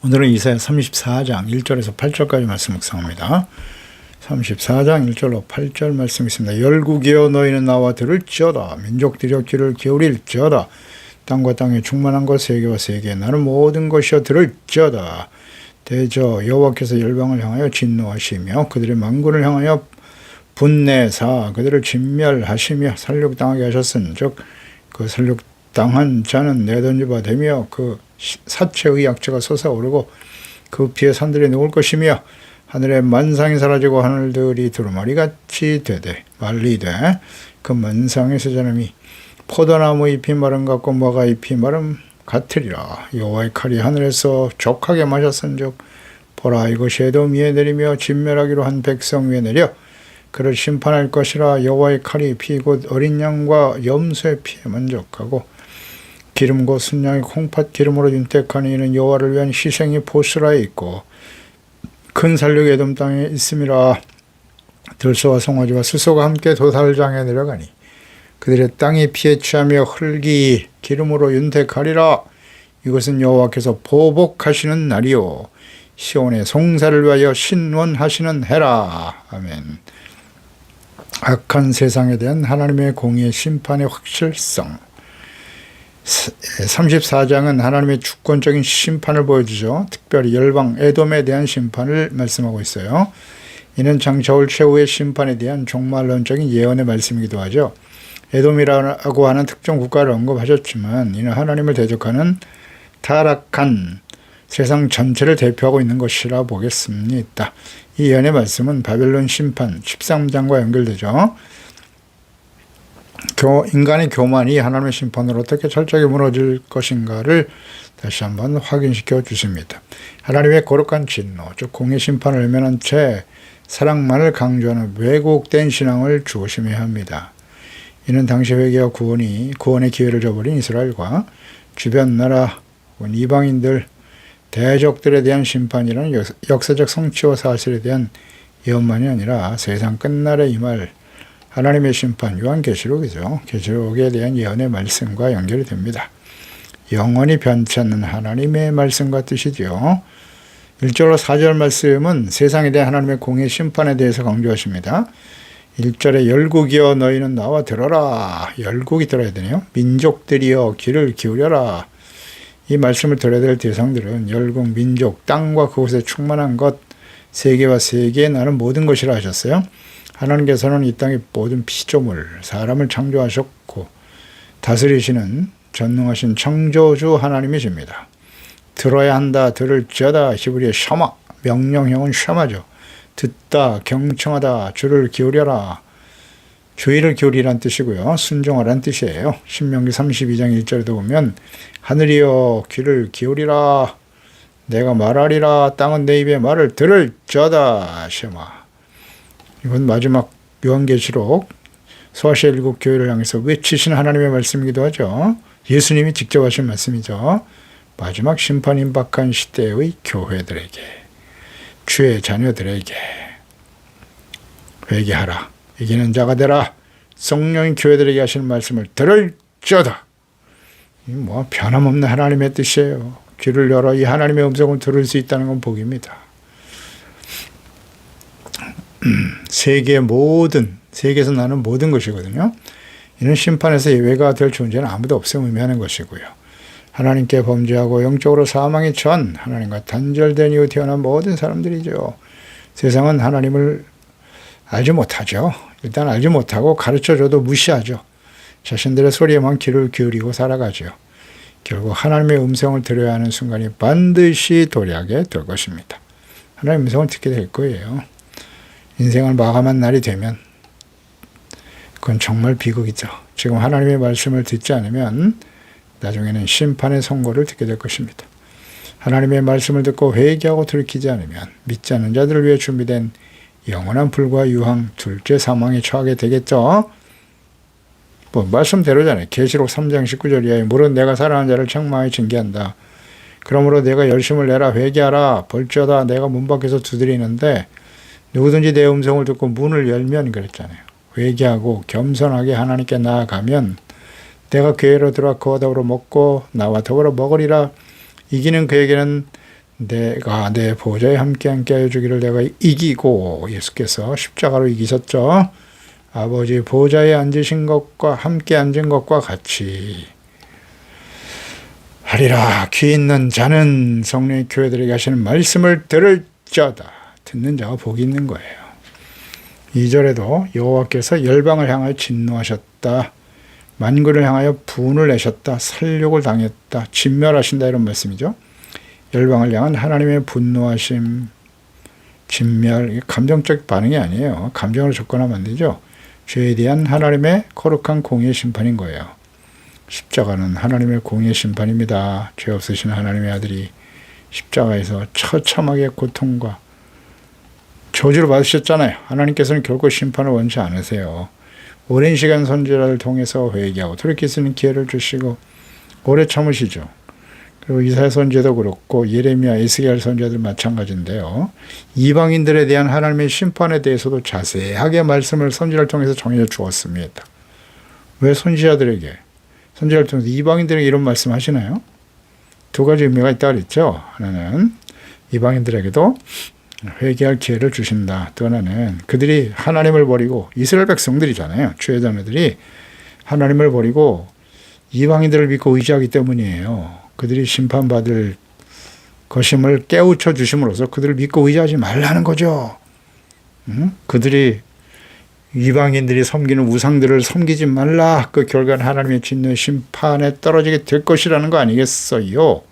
오늘은 이사야 34장 1절에서 8절까지 말씀 묵상합니다. 34장 1절로 8절 말씀 있습니다. 열국이여 너희는 나와 들을지어다. 민족들이여 귀를 기울일지어다. 땅과 땅에 충만한 것 세계와 세계 나는 모든 것이여 들을지어다. 대저 여호와께서 열방을 향하여 진노하시며 그들의 만군을 향하여 분내사 그들을 진멸하시며 살육당하게 하셨은즉 그 살육당한 자는 내던지바 되며 그 사체의 약재가 솟아오르고 그 피의 산들이 녹을 것이며 하늘의 만상이 사라지고 하늘들이 두루마리같이 되되 말리되 그 만상에서 자람이 포도나무 잎이 마름 같고 무화과 잎이 마름 같으리라. 여호와의 칼이 하늘에서 족하게 마셨은즉 보라 이것이 에돔 위에 내리며 진멸하기로 한 백성 위에 내려 그를 심판할 것이라. 여호와의 칼이 피 곧 어린 양과 염소의 피에 만족하고 기름 곧 순양의 콩팥 기름으로 윤택하니 이는 여호와를 위한 희생이 보스라에 있고 큰 살육이 에돔 땅에 있음이라. 들소와 송아지와 스소가 함께 도살장에 내려가니 그들의 땅이 피에 취하며 흙이 기름으로 윤택하리라. 이것은 여호와께서 보복하시는 날이요 시온의 송사를 위하여 신원하시는 해라. 아멘. 악한 세상에 대한 하나님의 공의의 심판의 확실성. 34장은 하나님의 주권적인 심판을 보여주죠. 특별히 열방 에돔에 대한 심판을 말씀하고 있어요. 이는 장차 올 최후의 심판에 대한 종말론적인 예언의 말씀이기도 하죠. 에돔이라고 하는 특정 국가를 언급하셨지만 이는 하나님을 대적하는 타락한 세상 전체를 대표하고 있는 것이라 보겠습니다. 이 예언의 말씀은 바벨론 심판 13장과 연결되죠. 인간의 교만이 하나님의 심판으로 어떻게 철저하게 무너질 것인가를 다시 한번 확인시켜 주십니다. 하나님의 거룩한 진노, 즉 공의 심판을 외면한 채 사랑만을 강조하는 왜곡된 신앙을 조심해야 합니다. 이는 당시 회개와 구원의 기회를 저버린 이스라엘과 주변 나라, 이방인들, 대적들에 대한 심판이라는 역사적 성취와 사실에 대한 예언만이 아니라 세상 끝날에 임할 하나님의 심판, 요한계시록이죠. 계시록에 대한 예언의 말씀과 연결이 됩니다. 영원히 변치 않는 하나님의 말씀과 뜻이죠. 1절로 4절 말씀은 세상에 대한 하나님의 공의 심판에 대해서 강조하십니다. 1절에 열국이여 너희는 나와 들어라. 열국이 들어야 되네요. 민족들이여 귀를 기울여라. 이 말씀을 들어야 될 대상들은 열국, 민족, 땅과 그곳에 충만한 것, 세계와 세계에 나는 모든 것이라 하셨어요. 하나님께서는 이 땅의 모든 피조물, 사람을 창조하셨고 다스리시는 전능하신 창조주 하나님이십니다. 들어야 한다, 들을지어다, 히브리의 샤마, 명령형은 샤마죠. 듣다, 경청하다, 주를 기울여라. 주의를 기울이란 뜻이고요. 순종하란 뜻이에요. 신명기 32장 1절에도 보면 하늘이여 귀를 기울이라. 내가 말하리라. 땅은 내 입의 말을 들을지어다. 샤마. 이건 마지막 요한계시록 소아시아 7교회를 향해서 외치신 하나님의 말씀이기도 하죠. 예수님이 직접 하신 말씀이죠. 마지막 심판 임박한 시대의 교회들에게, 주의 자녀들에게 회개하라. 이기는 자가 되라. 성령이 교회들에게 하시는 말씀을 들을지어다. 뭐 변함없는 하나님의 뜻이에요. 귀를 열어 이 하나님의 음성을 들을 수 있다는 건 복입니다. 세계에서 나는 모든 것이거든요. 이는 심판에서 예외가 될 존재는 아무도 없음을 의미하는 것이고요. 하나님께 범죄하고 영적으로 사망이 전 하나님과 단절된 이후 태어난 모든 사람들이죠. 세상은 하나님을 알지 못하죠. 일단 알지 못하고 가르쳐줘도 무시하죠. 자신들의 소리에만 귀를 기울이고 살아가죠. 결국 하나님의 음성을 들어야 하는 순간이 반드시 도래하게 될 것입니다. 하나님의 음성을 듣게 될 거예요. 인생을 마감한 날이 되면 그건 정말 비극이죠. 지금 하나님의 말씀을 듣지 않으면 나중에는 심판의 선고를 듣게 될 것입니다. 하나님의 말씀을 듣고 회개하고 돌이키지 않으면 믿지 않는 자들을 위해 준비된 영원한 불과 유황, 둘째 사망에 처하게 되겠죠. 뭐 말씀대로잖아요. 계시록 3장 19절 이하에 물은 내가 사랑하는 자를 책망하여 징계한다. 그러므로 내가 열심을 내라. 회개하라. 벌저다. 내가 문 밖에서 두드리는데 누구든지 내 음성을 듣고 문을 열면 그랬잖아요. 회개하고 겸손하게 하나님께 나아가면 내가 교회로 들어와 그와 더불어 먹고 나와 더불어 먹으리라. 이기는 그에게는 내가 내 보좌에 함께 하여 주기를 내가 이기고, 예수께서 십자가로 이기셨죠. 아버지 보좌에 앉으신 것과 함께 앉은 것과 같이 하리라. 귀 있는 자는 성령의 교회들에게 하시는 말씀을 들을지어다. 듣는 자가 복이 있는 거예요. 2절에도 여호와께서 열방을 향하여 진노하셨다. 만군을 향하여 분을 내셨다. 살육을 당했다. 진멸하신다. 이런 말씀이죠. 열방을 향한 하나님의 분노하심, 진멸, 감정적 반응이 아니에요. 감정으로 접근하면 안 되죠. 죄에 대한 하나님의 거룩한 공의의 심판인 거예요. 십자가는 하나님의 공의의 심판입니다. 죄 없으신 하나님의 아들이 십자가에서 처참하게 고통과 저주를 받으셨잖아요. 하나님께서는 결코 심판을 원치 않으세요. 오랜 시간 선지자를 통해서 회개하고 돌이킬 수 있는 기회를 주시고 오래 참으시죠. 그리고 이사야 선지자도 그렇고 예레미야, 에스겔 선지자들 마찬가지인데요. 이방인들에 대한 하나님의 심판에 대해서도 자세하게 말씀을 선지자를 통해서 정해 주었습니다. 왜 선지자를 통해서 이방인들에게 이런 말씀 하시나요? 두 가지 의미가 있다고 그랬죠. 하나는 이방인들에게도 회개할 기회를 주신다. 또 하나는 그들이 하나님을 버리고, 이스라엘 백성들이잖아요. 주의 자녀들이 하나님을 버리고 이방인들을 믿고 의지하기 때문이에요. 그들이 심판받을 것임을 깨우쳐 주심으로써 그들을 믿고 의지하지 말라는 거죠. 그들이 이방인들이 섬기는 우상들을 섬기지 말라. 그 결과는 하나님의 진노의 심판에 떨어지게 될 것이라는 거 아니겠어요.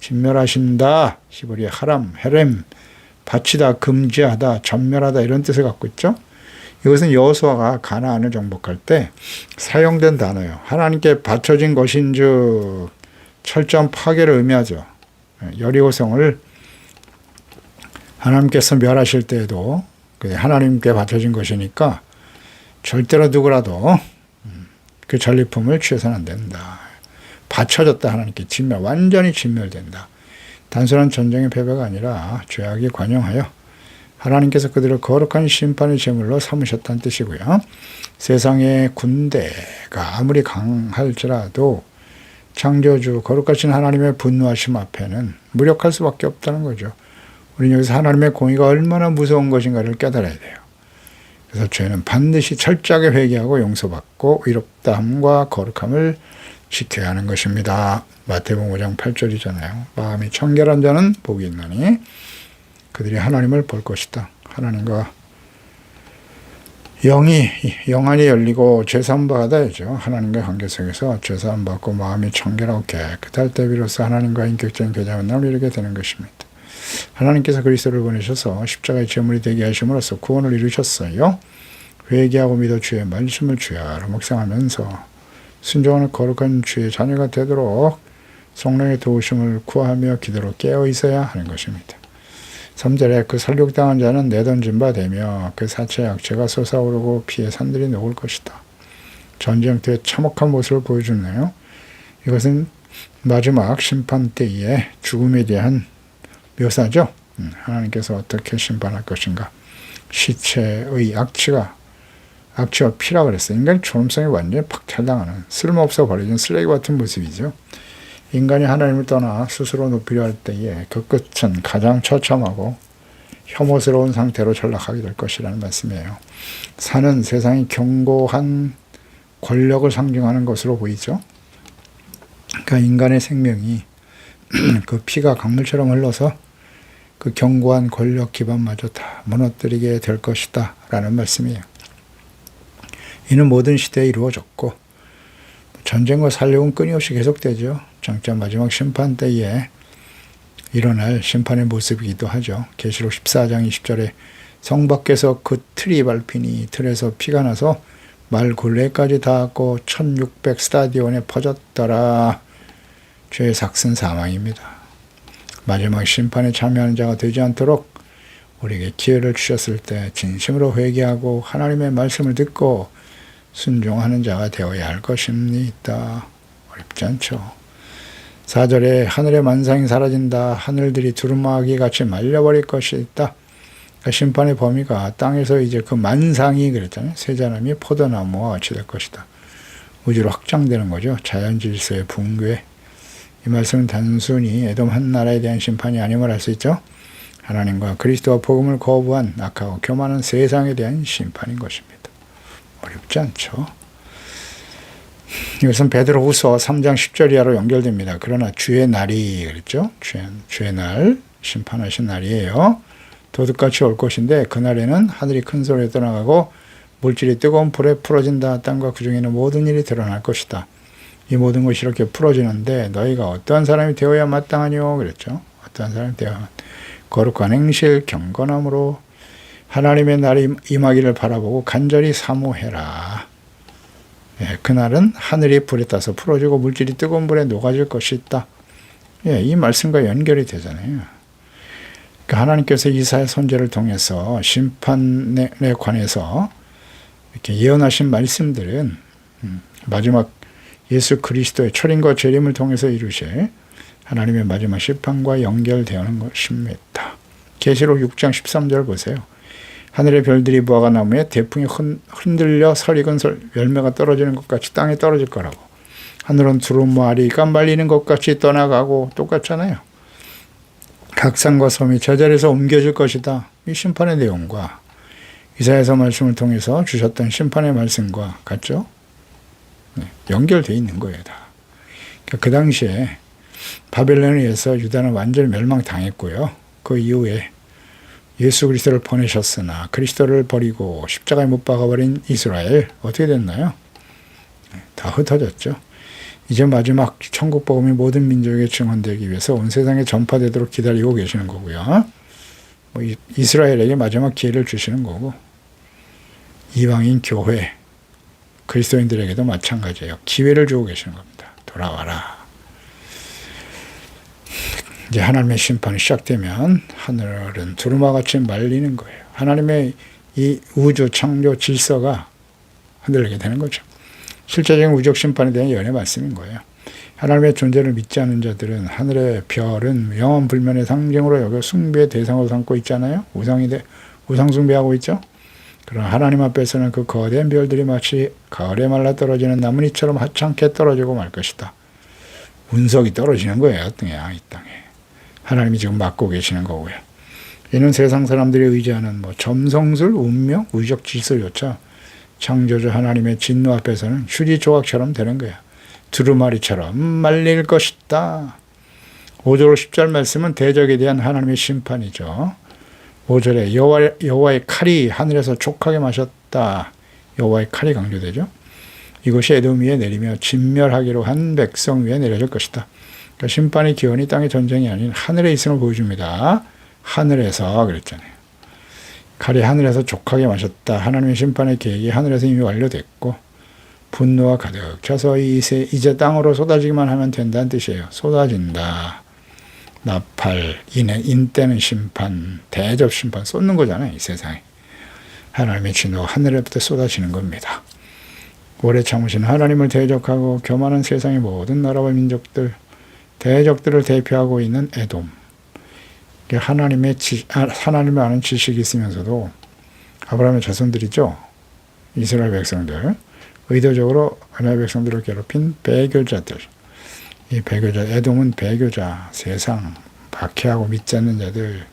진멸하신다. 히브리 하람, 헤렘, 바치다, 금지하다, 전멸하다 이런 뜻을 갖고 있죠. 이것은 여호수아가 가나안을 정복할 때 사용된 단어예요. 하나님께 바쳐진 것인즉 철저한 파괴를 의미하죠. 여리고성을 하나님께서 멸하실 때에도 하나님께 바쳐진 것이니까 절대로 누구라도 그 전리품을 취해서는 안 된다. 바쳐졌다. 하나님께 진멸, 완전히 진멸된다. 단순한 전쟁의 패배가 아니라 죄악이 관영하여 하나님께서 그들을 거룩한 심판의 제물로 삼으셨다는 뜻이고요. 세상의 군대가 아무리 강할지라도 창조주 거룩하신 하나님의 분노하심 앞에는 무력할 수밖에 없다는 거죠. 우리는 여기서 하나님의 공의가 얼마나 무서운 것인가를 깨달아야 돼요. 그래서 죄는 반드시 철저하게 회개하고 용서받고 의롭다함과 거룩함을 지켜야 하는 것입니다. 마태복음 5장 8절이잖아요. 마음이 청결한 자는 복이 있나니 그들이 하나님을 볼 것이다. 하나님과 영안이 열리고 죄사함 받아야죠. 하나님과 관계 속에서 죄사함 받고 마음이 청결하고 깨끗할 때 비로소 하나님과 인격적인 교제 만남을 이루게 되는 것입니다. 하나님께서 그리스도를 보내셔서 십자가의 제물이 되게 하심으로써 구원을 이루셨어요. 회개하고 믿어 주의 말씀을 주야로 묵상하면서 순종하는 거룩한 주의 자녀가 되도록 성령의 도우심을 구하며 기도로 깨어 있어야 하는 것입니다. 3절에 그 살육당한 자는 내던진 바 되며 그 사체의 악체가 솟아오르고 피의 산들이 녹을 것이다. 전쟁터의 참혹한 모습을 보여주네요. 이것은 마지막 심판 때의 죽음에 대한 묘사죠. 하나님께서 어떻게 심판할 것인가. 시체의 악취와 피라 그랬어요. 인간의 존엄성이 완전히 박탈당하는 쓸모없어 버려진 쓰레기 같은 모습이죠. 인간이 하나님을 떠나 스스로 높이려 할 때에 그 끝은 가장 처참하고 혐오스러운 상태로 전락하게 될 것이라는 말씀이에요. 산은 세상의 견고한 권력을 상징하는 것으로 보이죠. 그러니까 인간의 생명이 그 피가 강물처럼 흘러서 그 견고한 권력 기반마저 다 무너뜨리게 될 것이다 라는 말씀이에요. 이는 모든 시대에 이루어졌고 전쟁과 살육은 끊임없이 계속되죠. 장차 마지막 심판 때에 일어날 심판의 모습이기도 하죠. 계시록 14장 20절에 성 밖에서 그 틀이 밟히니 틀에서 피가 나서 말 굴레까지 닿았고 1600 스타디온에 퍼졌더라. 죄의 삭슨 사망입니다. 마지막 심판에 참여하는 자가 되지 않도록 우리에게 기회를 주셨을 때 진심으로 회개하고 하나님의 말씀을 듣고 순종하는 자가 되어야 할 것입니다. 어렵지 않죠. 4절에 하늘의 만상이 사라진다. 하늘들이 두루마기 같이 말려버릴 것이 있다. 그러니까 심판의 범위가 땅에서 이제 그 만상이 그랬잖아요. 세자나미 포도나무와 같이 될 것이다. 우주로 확장되는 거죠. 자연 질서의 붕괴. 이 말씀은 단순히 에돔 한 나라에 대한 심판이 아님을 알 수 있죠. 하나님과 그리스도와 복음을 거부한 악하고 교만한 세상에 대한 심판인 것입니다. 어렵지 않죠. 이것은 베드로후서 3장 10절 이하로 연결됩니다. 그러나 주의 날이 그랬죠. 주의 날, 심판하신 날이에요. 도둑같이 올 것인데 그날에는 하늘이 큰 소리에 떠나가고 물질이 뜨거운 불에 풀어진다. 땅과 그 중에 있는 모든 일이 드러날 것이다. 이 모든 것이 이렇게 풀어지는데 너희가 어떠한 사람이 되어야 마땅하뇨? 그랬죠. 어떠한 사람이 되어야 거룩한 행실, 경건함으로 하나님의 날이 임하기를 바라보고 간절히 사모해라. 예, 그날은 하늘이 불에 타서 풀어지고 물질이 뜨거운 불에 녹아질 것이 있다. 예, 이 말씀과 연결이 되잖아요. 그러니까 하나님께서 이사야 선지자를 통해서 심판에 관해서 이렇게 예언하신 말씀들은 마지막 예수 그리스도의 철인과 재림을 통해서 이루실 하나님의 마지막 심판과 연결되는 것입니다. 계시록 6장 13절 보세요. 하늘의 별들이 무화과 나무에 대풍이 흔들려 설익은 열매가 떨어지는 것 같이 땅에 떨어질 거라고. 하늘은 두루마리가 말리는 것 같이 떠나가고 똑같잖아요. 각 산과 섬이 제자리에서 옮겨질 것이다. 이 심판의 내용과 이사야서 말씀을 통해서 주셨던 심판의 말씀과 같죠? 네, 연결되어 있는 거예요. 다. 그러니까 그 당시에 바벨론에 의해서 유다는 완전히 멸망당했고요. 그 이후에 예수 그리스도를 보내셨으나 그리스도를 버리고 십자가에 못 박아버린 이스라엘 어떻게 됐나요? 다 흩어졌죠. 이제 마지막 천국 복음이 모든 민족에게 증언되기 위해서 온 세상에 전파되도록 기다리고 계시는 거고요. 이스라엘에게 마지막 기회를 주시는 거고 이방인 교회 그리스도인들에게도 마찬가지예요. 기회를 주고 계시는 겁니다. 돌아와라. 이제 하나님의 심판이 시작되면 하늘은 두루마같이 말리는 거예요. 하나님의 이 우주 창조 질서가 흔들리게 되는 거죠. 실제적인 우주적 심판에 대한 예언의 말씀인 거예요. 하나님의 존재를 믿지 않는 자들은 하늘의 별은 영원 불면의 상징으로 여겨 숭배의 대상으로 삼고 있잖아요. 우상 숭배하고 있죠. 그러나 하나님 앞에서는 그 거대한 별들이 마치 가을에 말라 떨어지는 나뭇잎처럼 하찮게 떨어지고 말 것이다. 운석이 떨어지는 거예요. 이 땅에. 하나님이 지금 맡고 계시는 거고요. 이는 세상 사람들이 의지하는 점성술, 운명, 우주적 질서조차 창조주 하나님의 진노 앞에서는 휴지 조각처럼 되는 거야. 두루마리처럼 말릴 것이다. 5절 10절 말씀은 대적에 대한 하나님의 심판이죠. 5절에 여호와의 칼이 하늘에서 족하게 마셨다. 여호와의 칼이 강조되죠. 이것이 에돔 위에 내리며 진멸하기로 한 백성 위에 내려질 것이다. 그러니까 심판의 기원이 땅의 전쟁이 아닌 하늘에 있음을 보여줍니다. 하늘에서 그랬잖아요. 칼이 하늘에서 족하게 마셨다. 하나님의 심판의 계획이 하늘에서 이미 완료됐고 분노가 가득 차서 이제 땅으로 쏟아지기만 하면 된다는 뜻이에요. 쏟아진다. 나팔, 인때는 심판, 대접 심판 쏟는 거잖아요. 이 세상에. 하나님의 진노가 하늘에부터 쏟아지는 겁니다. 오래 참으신 하나님을 대적하고 교만한 세상의 모든 나라와 민족들, 대적들을 대표하고 있는 에돔. 하나님을 아는 지식이 있으면서도 아브라함의 자손들이죠. 이스라엘 백성들. 의도적으로 하나님의 백성들을 괴롭힌 배교자들. 이 배교자, 에돔은 배교자, 세상, 박해하고 믿지 않는 자들,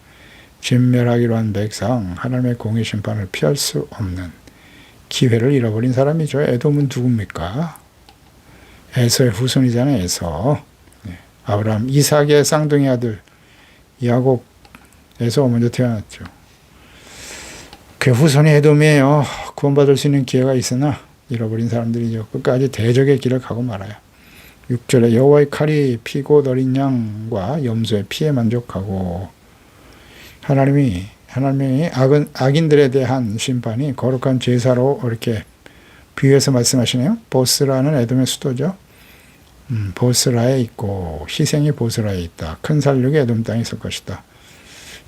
진멸하기로 한 백성, 하나님의 공의 심판을 피할 수 없는 기회를 잃어버린 사람이죠. 에돔은 누굽니까? 에서의 후손이잖아요. 에서. 아브라함, 이삭의 쌍둥이 아들 야곱, 에서가 먼저 태어났죠. 그 후손이 에돔이에요. 구원받을 수 있는 기회가 있으나 잃어버린 사람들이죠. 끝까지 대적의 길을 가고 말아요. 6절에 여호와의 칼이 피고 어린 양과 염소의 피에 만족하고 하나님이 악인들에 대한 심판이 거룩한 제사로 이렇게 비유해서 말씀하시네요. 보스라는 에돔의 수도죠. 보스라에 있고 희생이 보스라에 있다. 큰 살육이 에돔 땅에 있을 것이다.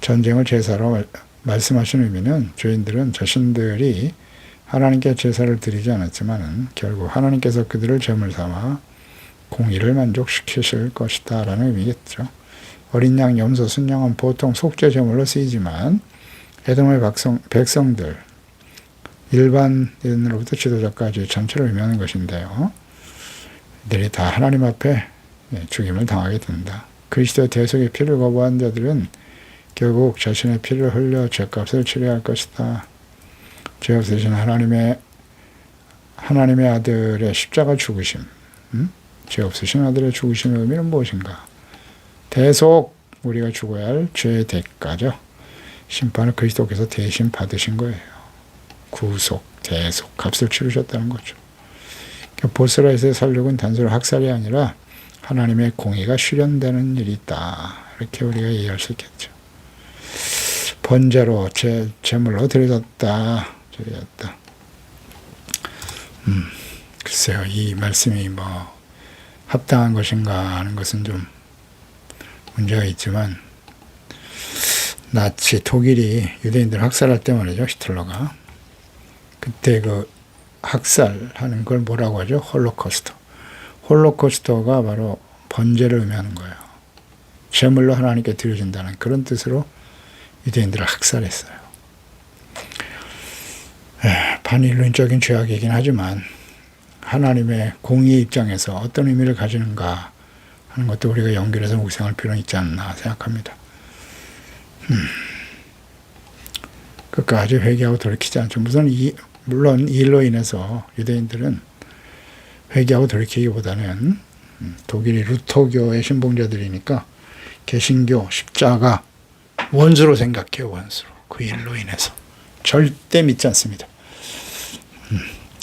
전쟁을 제사로 말씀하신 의미는 죄인들은 자신들이 하나님께 제사를 드리지 않았지만 결국 하나님께서 그들을 제물 삼아 공의를 만족시키실 것이다 라는 의미겠죠. 어린 양, 염소, 순양은 보통 속죄 제물로 쓰이지만 에돔의 백성들, 일반인으로부터 지도자까지 전체를 의미하는 것인데요. 이들이 다 하나님 앞에 죽임을 당하게 된다. 그리스도의 대속의 피를 거부한 자들은 결국 자신의 피를 흘려 죄값을 치러야 할 것이다. 죄 없으신 하나님의 아들의 십자가 죽으심, 죄 없으신 아들의 죽으심의 의미는 무엇인가? 대속, 우리가 죽어야 할 죄의 대가죠. 심판을 그리스도께서 대신 받으신 거예요. 구속, 대속, 값을 치르셨다는 거죠. 보스라에서의 살육은 단순히 학살이 아니라 하나님의 공의가 실현되는 일이다. 이렇게 우리가 이해할 수 있겠죠. 번제로 제물로 드려졌다. 글쎄요, 이 말씀이 합당한 것인가 하는 것은 좀 문제가 있지만, 나치 독일이 유대인들 학살할 때 말이죠, 히틀러가. 그때 그 학살하는 걸 뭐라고 하죠? 홀로코스터. 홀로코스터가 바로 번제를 의미하는 거예요. 제물로 하나님께 드려진다는 그런 뜻으로 유대인들을 학살했어요. 반인륜적인 죄악이긴 하지만 하나님의 공의 입장에서 어떤 의미를 가지는가 하는 것도 우리가 연결해서 묵상할 필요는 있지 않나 생각합니다. 끝까지 회개하고 돌이키지 않죠. 물론 이 일로 인해서 유대인들은 회개하고 돌이키기보다는 독일이 루터교의 신봉자들이니까 개신교, 십자가 원수로 생각해요. 원수로. 그 일로 인해서 절대 믿지 않습니다.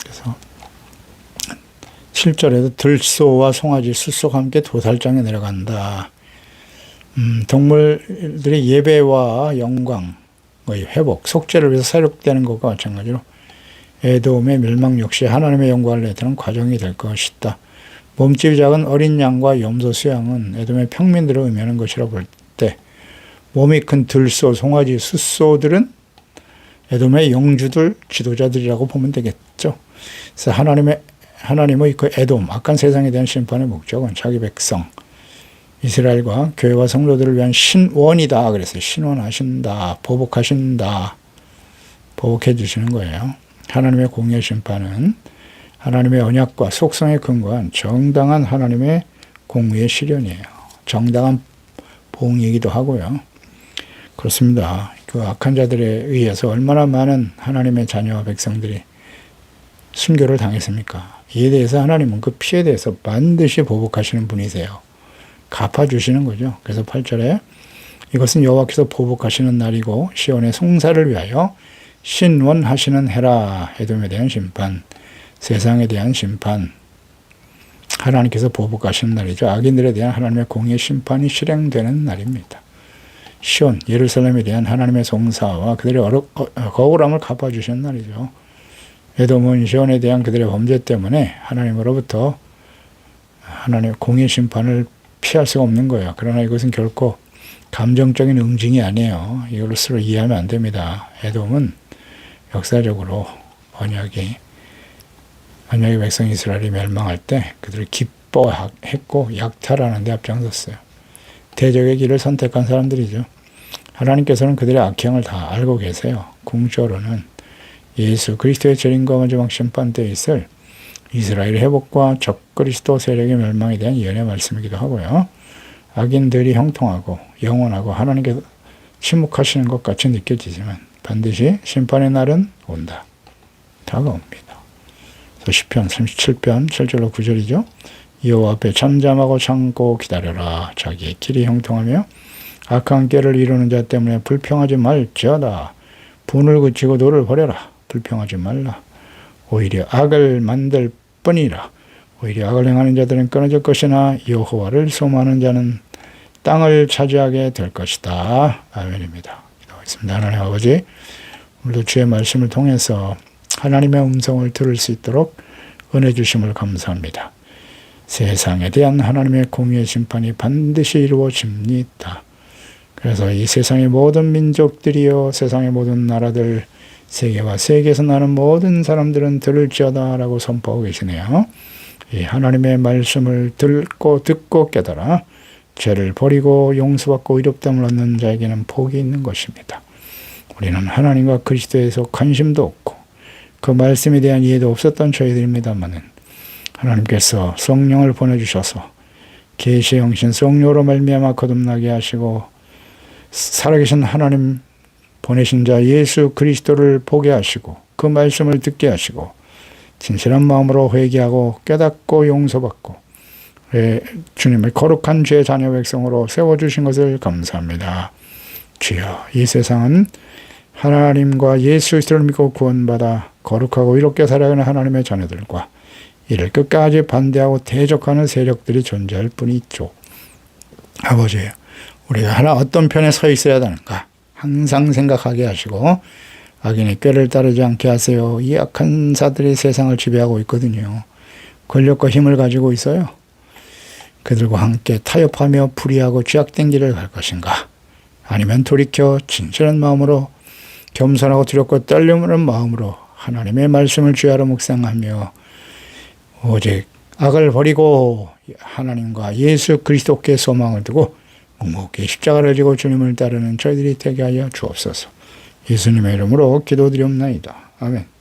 그래서 7절에도 들소와 송아지, 숫소가 함께 도살장에 내려간다. 동물들의 예배와 영광의 회복, 속죄를 위해서 사육되는 것과 마찬가지로 에돔의 멸망 역시 하나님의 영광을 나타내는 과정이 될 것이다. 몸집이 작은 어린 양과 염소, 수양은 에돔의 평민들을 의미하는 것이라고 볼 때, 몸이 큰 들소, 송아지, 숫소들은 에돔의 영주들, 지도자들이라고 보면 되겠죠. 그래서 하나님의 그 에돔, 악한 세상에 대한 심판의 목적은 자기 백성, 이스라엘과 교회와 성도들을 위한 신원이다. 그래서 신원하신다, 보복하신다, 보복해 주시는 거예요. 하나님의 공의 심판은 하나님의 언약과 속성에 근거한 정당한 하나님의 공의의 실현이에요. 정당한 보응이기도 하고요. 그렇습니다. 그 악한 자들에 의해서 얼마나 많은 하나님의 자녀와 백성들이 순교를 당했습니까? 이에 대해서 하나님은 그 피에 대해서 반드시 보복하시는 분이세요. 갚아주시는 거죠. 그래서 8절에 이것은 여호와께서 보복하시는 날이고 시온의 송사를 위하여 신원하시는 해라. 에돔에 대한 심판, 세상에 대한 심판, 하나님께서 보복하시는 날이죠. 악인들에 대한 하나님의 공의 심판이 실행되는 날입니다. 시온, 예루살렘에 대한 하나님의 송사와 그들의 거울함을 갚아주시는 날이죠. 에돔은 시온에 대한 그들의 범죄 때문에 하나님으로부터 하나님의 공의 심판을 피할 수가 없는 거예요. 그러나 이것은 결코 감정적인 응징이 아니에요. 이걸로 스스로 이해하면 안 됩니다. 에돔은 역사적으로 언약의 백성 이스라엘이 멸망할 때 그들을 기뻐했고 약탈하는 데 앞장섰어요. 대적의 길을 선택한 사람들이죠. 하나님께서는 그들의 악행을 다 알고 계세요. 궁극적으로는 예수 그리스도의 재림과 마지막 심판 때에 있을 이스라엘의 회복과 적그리스도 세력의 멸망에 대한 예언의 말씀이기도 하고요. 악인들이 형통하고 영원하고 하나님께서 침묵하시는 것 같이 느껴지지만 반드시 심판의 날은 온다. 다가옵니다. 시편 37편 7절로 9절이죠. 여호와 앞에 잠잠하고 참고 기다려라. 자기의 길이 형통하며 악한 꾀를 이루는 자 때문에 불평하지 말지어다. 분을 그치고 노를 버려라. 불평하지 말라. 오히려 악을 만들 뿐이라. 오히려 악을 행하는 자들은 끊어질 것이나 여호와를 소망하는 자는 땅을 차지하게 될 것이다. 아멘입니다. 기도하겠습니다. 하나님 아버지, 오늘도 주의 말씀을 통해서 하나님의 음성을 들을 수 있도록 은혜 주심을 감사합니다. 세상에 대한 하나님의 공의의 심판이 반드시 이루어집니다. 그래서 이 세상의 모든 민족들이여, 세상의 모든 나라들, 세계와 세계에서 나는 모든 사람들은 들을지어다 라고 선포하고 계시네요. 이 하나님의 말씀을 듣고 깨달아 죄를 버리고 용서받고 의롭다함을 얻는 자에게는 복이 있는 것입니다. 우리는 하나님과 그리스도에서 관심도 없고 그 말씀에 대한 이해도 없었던 저희들입니다만은 하나님께서 성령을 보내주셔서 계시의 영신 성령으로 말미암아 거듭나게 하시고 살아계신 하나님 보내신 자 예수 그리스도를 보게 하시고 그 말씀을 듣게 하시고 진실한 마음으로 회개하고 깨닫고 용서받고 주님의 거룩한 죄 자녀 백성으로 세워주신 것을 감사합니다. 주여, 이 세상은 하나님과 예수 그리스도를 믿고 구원받아 거룩하고 이롭게 살아가는 하나님의 자녀들과 이를 끝까지 반대하고 대적하는 세력들이 존재할 뿐이 있죠. 아버지, 우리가 어떤 편에 서 있어야 하는가 항상 생각하게 하시고 악인의 꾀를 따르지 않게 하세요. 이 악한 자들이 세상을 지배하고 있거든요. 권력과 힘을 가지고 있어요. 그들과 함께 타협하며 불의하고 죄악된 길을 갈 것인가? 아니면 돌이켜 진실한 마음으로 겸손하고 두렵고 떨림없는 마음으로 하나님의 말씀을 주야로 묵상하며 오직 악을 버리고 하나님과 예수 그리스도께 소망을 두고 묵묵히 십자가를 지고 주님을 따르는 저희들이 되게 하여 주옵소서. 예수님의 이름으로 기도드리옵나이다. 아멘.